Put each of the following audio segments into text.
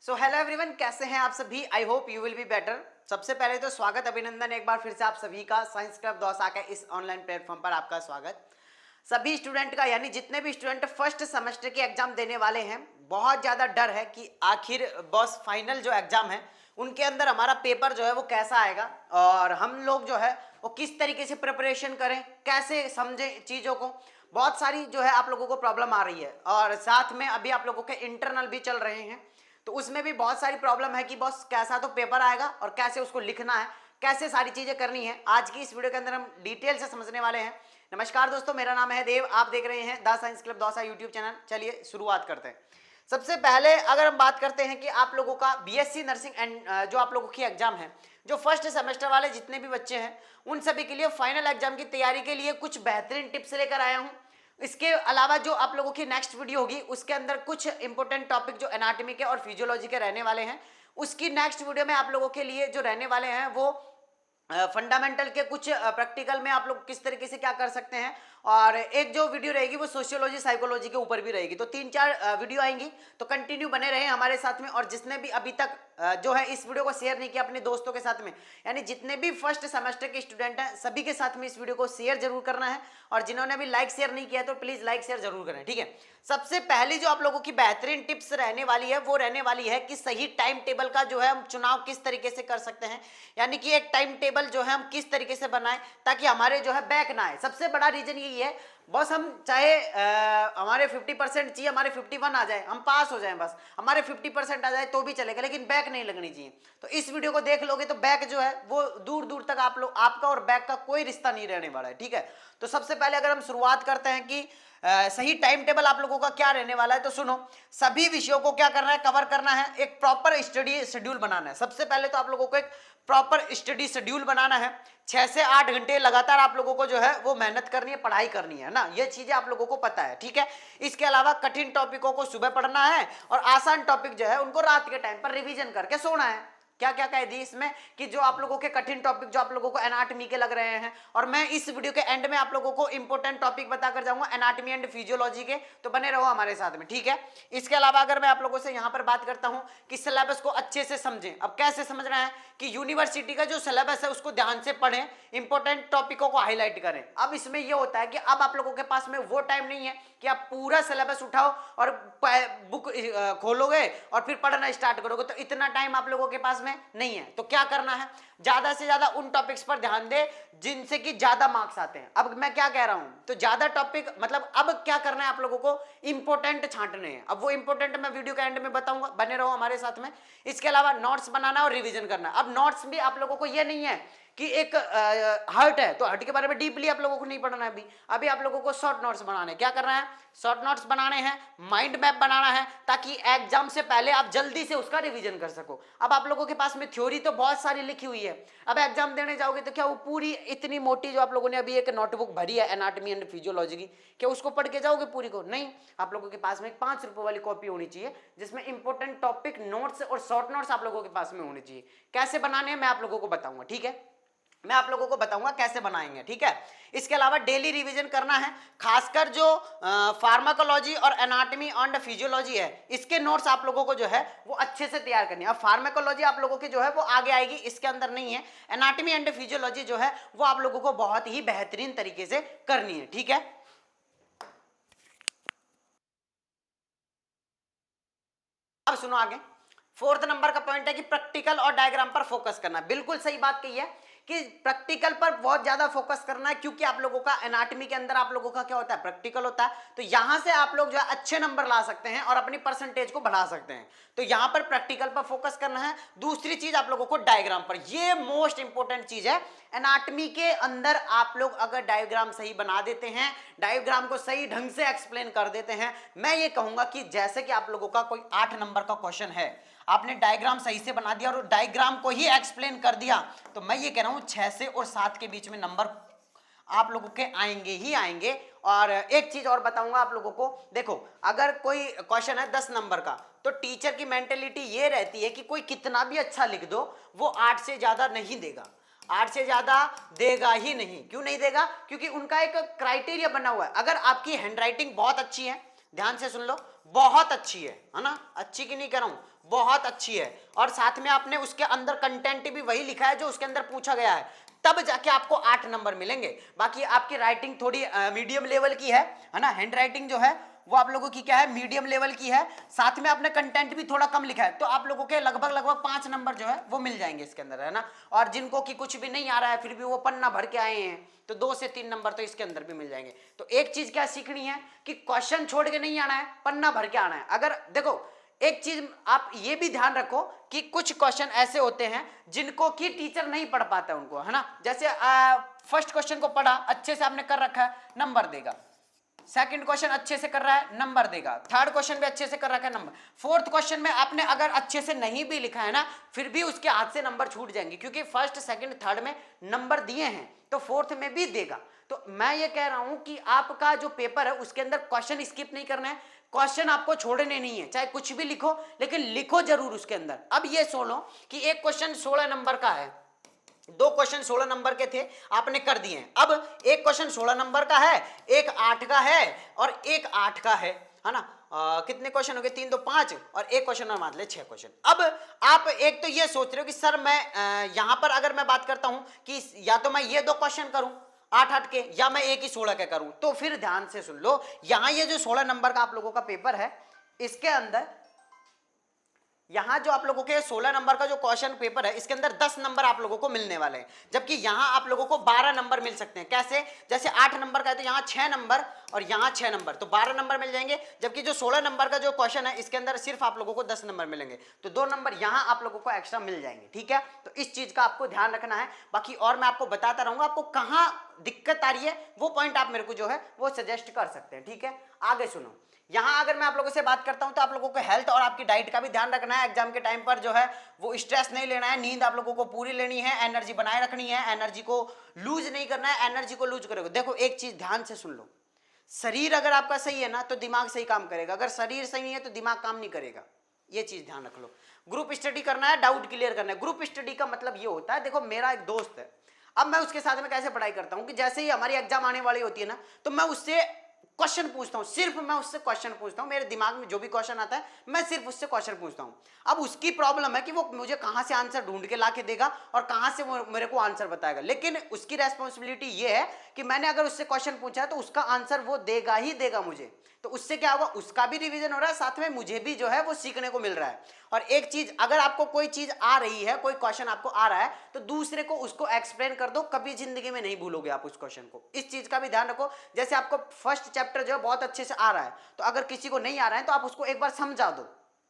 So hello everyone, कैसे हैं आप सभी। I hope you will be better. सबसे पहले तो स्वागत, अभिनंदन एक बार फिर से आप सभी का साइंस क्लब दौसा के इस ऑनलाइन प्लेटफॉर्म पर आपका स्वागत। सभी स्टूडेंट का, यानी जितने भी स्टूडेंट फर्स्ट सेमेस्टर के एग्जाम देने वाले हैं, बहुत ज़्यादा डर है कि आखिर बस फाइनल जो एग्जाम है उनके अंदर हमारा पेपर जो है वो कैसा आएगा और हम लोग जो है वो किस तरीके से प्रिपरेशन करें, कैसे समझें चीज़ों को। बहुत सारी जो है आप लोगों को प्रॉब्लम आ रही है और साथ में अभी आप लोगों के इंटरनल भी चल रहे हैं, तो उसमें भी बहुत सारी प्रॉब्लम है कि बॉस कैसा तो पेपर आएगा और कैसे उसको लिखना है, कैसे सारी चीज़ें करनी है। आज की इस वीडियो के अंदर हम डिटेल से समझने वाले हैं। नमस्कार दोस्तों, मेरा नाम है देव, आप देख रहे हैं the science club Dausa YouTube channel. चलिए शुरुआत करते हैं। सबसे पहले अगर हम बात करते हैं कि आप लोगों का बीएससी नर्सिंग एंड जो आप लोगों की एग्जाम है, जो फर्स्ट सेमेस्टर वाले जितने भी बच्चे हैं उन सभी के लिए फाइनल एग्जाम की तैयारी के लिए कुछ बेहतरीन टिप्स लेकर आया हूँ। इसके अलावा जो आप लोगों की नेक्स्ट वीडियो होगी उसके अंदर कुछ इंपॉर्टेंट टॉपिक जो एनाटॉमी के और फिजियोलॉजी के रहने वाले हैं, उसकी नेक्स्ट वीडियो में आप लोगों के लिए जो रहने वाले हैं वो फंडामेंटल के कुछ प्रैक्टिकल में आप लोग किस तरीके से क्या कर सकते हैं, और एक जो वीडियो रहेगी वो सोशियोलॉजी साइकोलॉजी के ऊपर भी रहेगी। तो 3-4 वीडियो आएंगी, तो कंटिन्यू बने रहे हमारे साथ में। और जिसने भी अभी तक जो है इस वीडियो को शेयर नहीं किया अपने दोस्तों के साथ में, यानी जितने भी फर्स्ट सेमेस्टर के स्टूडेंट हैं सभी के साथ में इस वीडियो को शेयर जरूर करना है। और जिन्होंने अभी लाइक शेयर नहीं किया तो प्लीज लाइक शेयर जरूर करें, ठीक है। सबसे पहली जो आप लोगों की बेहतरीन टिप्स रहने वाली है वो रहने वाली है कि सही टाइम टेबल का जो है हम चुनाव किस तरीके से कर सकते हैं, यानी कि एक टाइम टेबल जो है हम किस तरीके से बनाएं ताकि हमारे जो है बैक ना आए। सबसे बड़ा रीजन यही है बस, हम चाहे हमारे 50% चाहिए, हमारे 51 आ जाए, हम पास हो जाएं, बस हमारे 50% आ जाए तो भी चलेगा, लेकिन बैक नहीं लगनी चाहिए। तो इस वीडियो को देख लोगे तो बैक जो है वो दूर दूर तक आप लोग, आपका और बैक का कोई रिश्ता नहीं रहने वाला है, ठीक है। तो सबसे पहले अगर हम शुरुआत करते हैं कि सही टाइम टेबल आप लोगों का क्या रहने वाला है, तो सुनो, सभी विषयों को क्या करना है, कवर करना है, एक प्रॉपर स्टडी शेड्यूल बनाना है। सबसे पहले तो आप लोगों को एक प्रॉपर स्टडी शेड्यूल बनाना है। 6 से 8 घंटे लगातार आप लोगों को जो है वो मेहनत करनी है, पढ़ाई करनी है ना, ये चीजें आप लोगों को पता है, ठीक है। इसके अलावा कठिन टॉपिकों को सुबह पढ़ना है और आसान टॉपिक जो है उनको रात के टाइम पर रिवीजन करके सोना है। क्या क्या कह दी इसमें कि जो आप लोगों के कठिन टॉपिक जो आप लोगों को एनाटॉमी के लग रहे हैं, और मैं इस वीडियो के एंड में आप लोगों को इंपॉर्टेंट टॉपिक बताकर जाऊंगा एनाटॉमी एंड फिजियोलॉजी के, तो बने रहो हमारे साथ में, ठीक है। इसके अलावा अगर मैं आप लोगों से यहां पर बात करता हूं कि सिलेबस को अच्छे से समझें। अब कैसे समझना है कि यूनिवर्सिटी का जो सिलेबस है उसको ध्यान से पढ़ें, इंपॉर्टेंट टॉपिकों को हाईलाइट करें। अब इसमें यह होता है कि अब आप लोगों के पास में वो टाइम नहीं है कि आप पूरा सिलेबस उठाओ और बुक खोलोगे और फिर पढ़ना स्टार्ट करोगे, तो इतना टाइम आप लोगों के पास में नहीं है। तो क्या करना है, ज्यादा से ज्यादा उन टॉपिक्स पर ध्यान दे जिनसे कि ज्यादा मार्क्स आते हैं। अब मैं क्या कह रहा हूं, तो ज्यादा टॉपिक मतलब अब क्या करना है आप लोगों को, इंपॉर्टेंट छांटने हैं। अब वो इंपॉर्टेंट मैं वीडियो के एंड में बताऊंगा, बने रहो हमारे साथ में। इसके अलावा नोट्स बनाना और रिवीजन करना। अब नोट्स भी आप लोगों को ये नहीं है कि एक हर्ट है तो हर्ट के बारे में डीपली आप लोगों को नहीं पढ़ना है। अभी आप लोगों को शॉर्ट नोट्स बनाने, क्या करना है, शॉर्ट नोट्स बनाने हैं, माइंड मैप बनाना है, ताकि एग्जाम से पहले आप जल्दी से उसका रिवीजन कर सको। अब आप लोगों के पास में थ्योरी तो बहुत सारी लिखी हुई है, अब एग्जाम देने जाओगे तो क्या वो पूरी इतनी मोटी जो आप लोगों ने अभी एक नोटबुक भरी है एनाटॉमी एंड फिजियोलॉजी की, क्या उसको पढ़ के जाओगे पूरी को? नहीं, आप लोगों के पास में एक 5 रुपए वाली कॉपी होनी चाहिए जिसमें इंपॉर्टेंट टॉपिक नोट्स और शॉर्ट नोट्स आप लोगों के पास में होने चाहिए। कैसे बनाने हैं मैं आप लोगों को बताऊंगा, ठीक है, मैं आप लोगों को बताऊंगा कैसे बनाएंगे, ठीक है। इसके अलावा डेली रिवीजन करना है, खासकर जो फार्माकोलॉजी और एनाटॉमी एंड फिजियोलॉजी है इसके नोट्स आप लोगों को जो है वो अच्छे से तैयार करनी है। अब फार्माकोलॉजी आप लोगों की जो है वो आगे आएगी, इसके अंदर नहीं है। एनाटॉमी एंड फिजियोलॉजी जो है वो आप लोगों को बहुत ही बेहतरीन तरीके से करनी है, ठीक है। अब सुनो आगे, 4th नंबर का पॉइंट है कि प्रैक्टिकल और डायग्राम पर फोकस करना। बिल्कुल सही बात कही है कि प्रैक्टिकल पर बहुत ज्यादा फोकस करना है, क्योंकि आप लोगों का एनाटॉमी के अंदर आप लोगों का क्या होता है, प्रैक्टिकल होता है। तो यहां से आप लोग जो है अच्छे नंबर ला सकते हैं और अपनी परसेंटेज को बढ़ा सकते हैं। तो यहां पर प्रैक्टिकल पर फोकस करना है। दूसरी चीज आप लोगों को डायग्राम पर, यह मोस्ट इंपॉर्टेंट चीज है। एनाटॉमी के अंदर आप लोग अगर डायग्राम सही बना देते हैं, डायग्राम को सही ढंग से एक्सप्लेन कर देते हैं, मैं ये कहूंगा कि जैसे कि आप लोगों का कोई 8 नंबर का क्वेश्चन है, आपने डायग्राम सही से बना दिया और डायग्राम को ही एक्सप्लेन कर दिया, तो मैं ये कह रहा हूं 6 से और 7 के बीच में नंबर आप लोगों के आएंगे ही आएंगे। और एक चीज और बताऊंगा आप लोगों को, देखो अगर कोई क्वेश्चन है 10 नंबर का, तो टीचर की मेंटेलिटी ये रहती है कि कोई कितना भी अच्छा लिख दो वो 8 से ज्यादा नहीं देगा, 8 से ज्यादा देगा ही नहीं। क्यों नहीं देगा? क्योंकि उनका एक क्राइटेरिया बना हुआ है। अगर आपकी हैंडराइटिंग बहुत अच्छी है, ध्यान से सुन लो, बहुत अच्छी है ना, अच्छी की नहीं कह रहा हूं, बहुत अच्छी है, और साथ में आपने उसके अंदर कंटेंट भी वही लिखा है जो उसके अंदर पूछा गया है, तब जाके आपको 8 नंबर मिलेंगे। बाकी आपकी राइटिंग थोड़ी मीडियम लेवल की है ना, हैंड राइटिंग जो है वो आप लोगों की क्या है, मीडियम लेवल की है, साथ में आपने कंटेंट भी थोड़ा कम लिखा है, तो आप लोगों के लगभग 5 नंबर जो है वो मिल जाएंगे इसके अंदर, है ना। और जिनको कि कुछ भी नहीं आ रहा है फिर भी वो पन्ना भर के आए हैं, तो 2 से 3 नंबर तो इसके अंदर भी मिल जाएंगे। तो एक चीज क्या सीखनी है कि क्वेश्चन छोड़ के नहीं आना है, पन्ना भर के आना है। अगर देखो एक चीज आप ये भी ध्यान रखो कि कुछ क्वेश्चन ऐसे होते हैं जिनको कि टीचर नहीं पढ़ पाता है उनको, है ना। जैसे फर्स्ट क्वेश्चन को पढ़ा अच्छे से आपने कर रखा है, नंबर देगा। सेकंड क्वेश्चन अच्छे से कर रहा है, नंबर देगा। थर्ड क्वेश्चन भी अच्छे से कर रखा है, नंबर। फोर्थ क्वेश्चन में आपने अगर अच्छे से नहीं भी लिखा है ना, फिर भी उसके हाथ से नंबर छूट जाएंगे, क्योंकि फर्स्ट सेकंड थर्ड में नंबर दिए हैं, तो फोर्थ में भी देगा। तो मैं ये कह रहा हूं कि आपका जो पेपर है उसके अंदर क्वेश्चन स्किप नहीं करना है, क्वेश्चन आपको छोड़ने नहीं है, चाहे कुछ भी लिखो लेकिन लिखो जरूर उसके अंदर। अब ये सोचो कि एक क्वेश्चन 16 नंबर का है, 2 क्वेश्चन 16 नंबर के थे, आपने कर दिए हैं। अब एक क्वेश्चन 16 नंबर का है, एक 8 का है और एक 8 का है ना। कितने क्वेश्चन हो गए, 3 2 5 और एक क्वेश्चन और मान ले 6 क्वेश्चन। अब आप एक तो ये सोच रहे हो कि सर मैं यहां पर अगर मैं बात करता हूं कि या तो मैं ये 2 क्वेश्चन करूं 8 के, या मैं एक ही 16 के करूं, तो फिर ध्यान से सुन लो, यहां ये जो 16 नंबर का आप लोगों का पेपर है, इसके अंदर यहां जो आप लोगों के 16 नंबर का जो क्वेश्चन पेपर है, इसके अंदर 10 नंबर आप लोगों को मिलने वाले हैं, जबकि यहां आप लोगों को 12 नंबर मिल सकते हैं। कैसे, जैसे 8 नंबर का है तो यहां 6 नंबर और यहां 6 नंबर, तो 12 नंबर मिल जाएंगे। जबकि जो 16 नंबर का जो क्वेश्चन है इसके अंदर सिर्फ आप लोगों को 10 नंबर मिलेंगे, तो 2 नंबर यहां आप लोगों को एक्स्ट्रा मिल जाएंगे। ठीक है, तो इस चीज का आपको ध्यान रखना है। बाकी और मैं आपको बताता रहूंगा, आपको कहां दिक्कत आ रही है वो पॉइंट आप मेरे को जो है वो सजेस्ट कर सकते हैं। ठीक है, आगे सुनो। यहां अगर मैं आप लोगों से बात करता हूं तो आप लोगों को हेल्थ और आपकी डाइट का भी ध्यान रखना है। एग्जाम के टाइम पर जो है वो स्ट्रेस नहीं लेना है, नींद आप लोगों को पूरी लेनी है, एनर्जी बनाए रखनी है, एनर्जी को लूज नहीं करना है। एनर्जी को लूज करोगे, देखो एक चीज ध्यान से सुन लो, शरीर अगर आपका सही है ना तो दिमाग सही काम करेगा, अगर शरीर सही नहीं है तो दिमाग काम नहीं करेगा, ये चीज ध्यान रख लो। ग्रुप स्टडी करना है, डाउट क्लियर करना है। ग्रुप स्टडी का मतलब ये होता है, देखो मेरा एक दोस्त है, अब मैं उसके साथ में कैसे पढ़ाई करता हूं कि जैसे ही हमारी एग्जाम आने वाली होती है ना, तो मैं उससे क्वेश्चन पूछता हूं, सिर्फ मैं उससे क्वेश्चन पूछता हूं, मेरे दिमाग में जो भी क्वेश्चन आता है मैं सिर्फ उससे क्वेश्चन पूछता हूं। अब उसकी प्रॉब्लम है कि वो मुझे कहां से आंसर ढूंढ के ला के देगा और कहां से वो मेरे को आंसर बताएगा, लेकिन उसकी रेस्पॉन्सिबिलिटी ये है कि मैंने अगर उससे क्वेश्चन पूछा है तो उसका आंसर वो देगा ही देगा मुझे। तो उससे क्या होगा, उसका भी रिवीजन हो रहा है, साथ में मुझे भी जो है वो सीखने को मिल रहा है। और एक चीज, अगर आपको कोई चीज आ रही है, कोई क्वेश्चन आपको आ रहा है, तो दूसरे को उसको एक्सप्लेन कर दो, कभी जिंदगी में नहीं भूलोगे आप उस क्वेश्चन को। इस चीज का भी ध्यान रखो। जैसे आपको फर्स्ट चैप्टर जो है बहुत अच्छे से आ रहा है, तो अगर किसी को नहीं आ रहा है तो आप उसको एक बार समझा दो,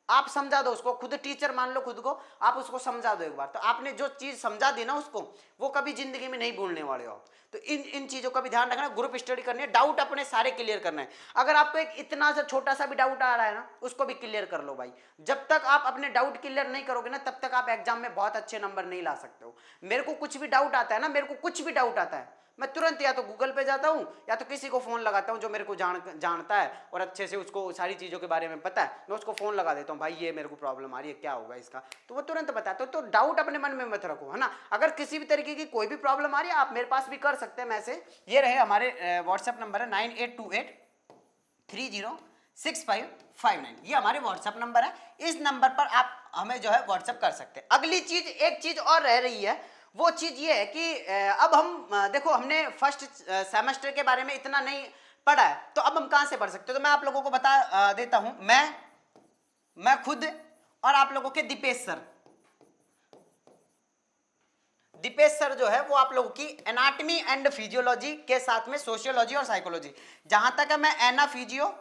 आप समझा दो उसको, खुद टीचर मान लो खुद को, आप उसको समझा दो एक बार, तो आपने जो चीज समझा दी ना उसको, वो कभी जिंदगी में नहीं भूलने वाले हो। तो इन चीजों का भी ध्यान रखना। ग्रुप स्टडी करनी है, डाउट अपने सारे क्लियर करना है। अगर आपको एक इतना सा छोटा सा भी डाउट आ रहा है ना, उसको भी क्लियर कर लो भाई। जब तक आप अपने डाउट क्लियर नहीं करोगे ना, तब तक आप एग्जाम में बहुत अच्छे नंबर नहीं ला सकते हो। मेरे को कुछ भी डाउट आता है ना, मेरे को कुछ भी डाउट आता है, मैं तुरंत या तो गूगल पे जाता हूँ या तो किसी को फोन लगाता हूँ जो मेरे को जानता है और अच्छे से उसको सारी चीज़ों के बारे में पता है, मैं उसको फोन लगा देता हूँ, भाई ये मेरे को प्रॉब्लम आ रही है, क्या होगा इसका, तो वो तुरंत बताता है। तो डाउट अपने मन में मत रखो, है ना। अगर किसी भी तरीके की कोई भी प्रॉब्लम आ रही है आप मेरे पास भी कर सकते हैं मैसेज। ये रहे हमारे व्हाट्सएप नंबर है 9828306559, ये हमारे व्हाट्सएप नंबर है। इस नंबर पर आप हमें जो है व्हाट्सएप कर सकते हैं। अगली चीज, एक चीज और रह रही है, वो चीज ये है कि अब हम देखो हमने फर्स्ट सेमेस्टर के बारे में इतना नहीं पढ़ा है, तो अब हम कहां से पढ़ सकते हो, तो मैं आप लोगों को बता देता हूं। मैं खुद और आप लोगों के दीपेश सर जो है वो आप लोगों की एनाटॉमी एंड फिजियोलॉजी के साथ में सोशियोलॉजी और साइकोलॉजी, जहां तक है मैं एना फिजियो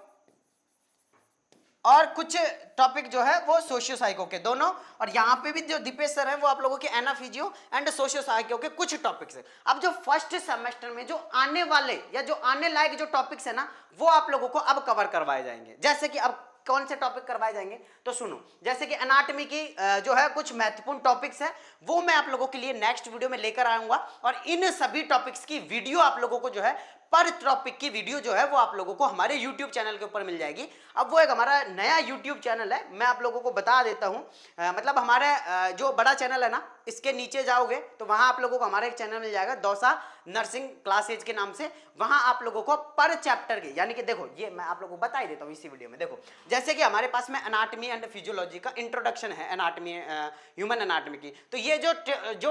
और कुछ टॉपिक जो है वो सोशियो साइको के दोनों, और यहाँ पे भी जो दीपेश सर है वो आप लोगों के एना फिजियो एंड सोशियो साइको के कुछ टॉपिक्स है। अब जो फर्स्ट सेमेस्टर में जो आने वाले या जो आने लायक जो टॉपिक्स है ना, वो आप लोगों को अब कवर करवाए जाएंगे। जैसे कि अब कौन से टॉपिक करवाए जाएंगे, तो सुनो, जैसे कि एनाटॉमी की जो है कुछ महत्वपूर्ण टॉपिक्स है, वो मैं आप लोगों के लिए नेक्स्ट वीडियो में लेकर आऊंगा, और इन सभी टॉपिक्स की वीडियो आप लोगों को जो है पर टॉपिक की वीडियो जो है वो आप लोगों को हमारे YouTube चैनल के ऊपर मिल जाएगी। अब वो एक हमारा नया YouTube चैनल है, मैं आप लोगों को बता देता हूँ। मतलब हमारे जो बड़ा चैनल है ना, इसके नीचे जाओगे तो वहां आप लोगों को हमारा एक चैनल मिल जाएगा दौसा नर्सिंग क्लासेज के नाम से। वहां आप लोगों को पर चैप्टर के, यानी कि देखो ये मैं आप लोगों को बता ही देता हूँ इसी वीडियो में। देखो जैसे कि हमारे पास में एनाटॉमी एंड फिजियोलॉजी का इंट्रोडक्शन है, एनाटॉमी ह्यूमन एनाटॉमी की, तो ये जो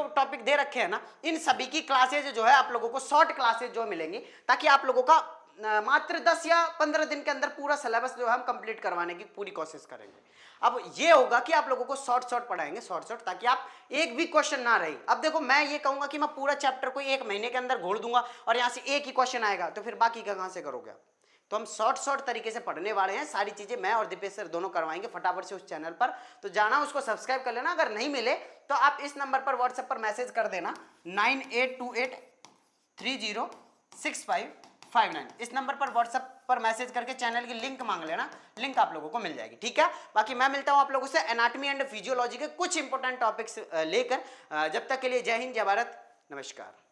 टॉपिक दे रखे हैं ना, इन सभी की क्लासेज जो है आप लोगों को शॉर्ट क्लासेज जो मिलेंगी, ताकि आप लोगों का मात्र 10 या 15 दिन के अंदर पूरा सिलेबस जो है हम कंप्लीट करवाने की पूरी कोशिश करेंगे। अब ये होगा कि आप लोगों को शॉर्ट पढ़ाएंगे, शॉर्ट, ताकि आप एक भी क्वेश्चन ना रहे। अब देखो मैं ये कहूंगा कि मैं पूरा चैप्टर को 1 महीने के अंदर घोल दूंगा और यहाँ से एक ही क्वेश्चन आएगा, तो फिर बाकी का कहां से करोगे आप? तो हम शॉर्ट तरीके से पढ़ने वाले हैं, सारी चीजें मैं और दीपेश सर दोनों करवाएंगे फटाफट से उस चैनल पर। तो जाना, उसको सब्सक्राइब कर लेना। अगर नहीं मिले तो आप इस नंबर पर व्हाट्सएप पर मैसेज कर देना 9828306559। इस नंबर पर व्हाट्सएप पर मैसेज करके चैनल की लिंक मांग लेना, लिंक आप लोगों को मिल जाएगी, ठीक है। बाकी मैं मिलता हूं आप लोगों से एनाटॉमी एंड फिजियोलॉजी के कुछ इंपॉर्टेंट टॉपिक्स लेकर। जब तक के लिए जय हिंद, जय भारत, नमस्कार।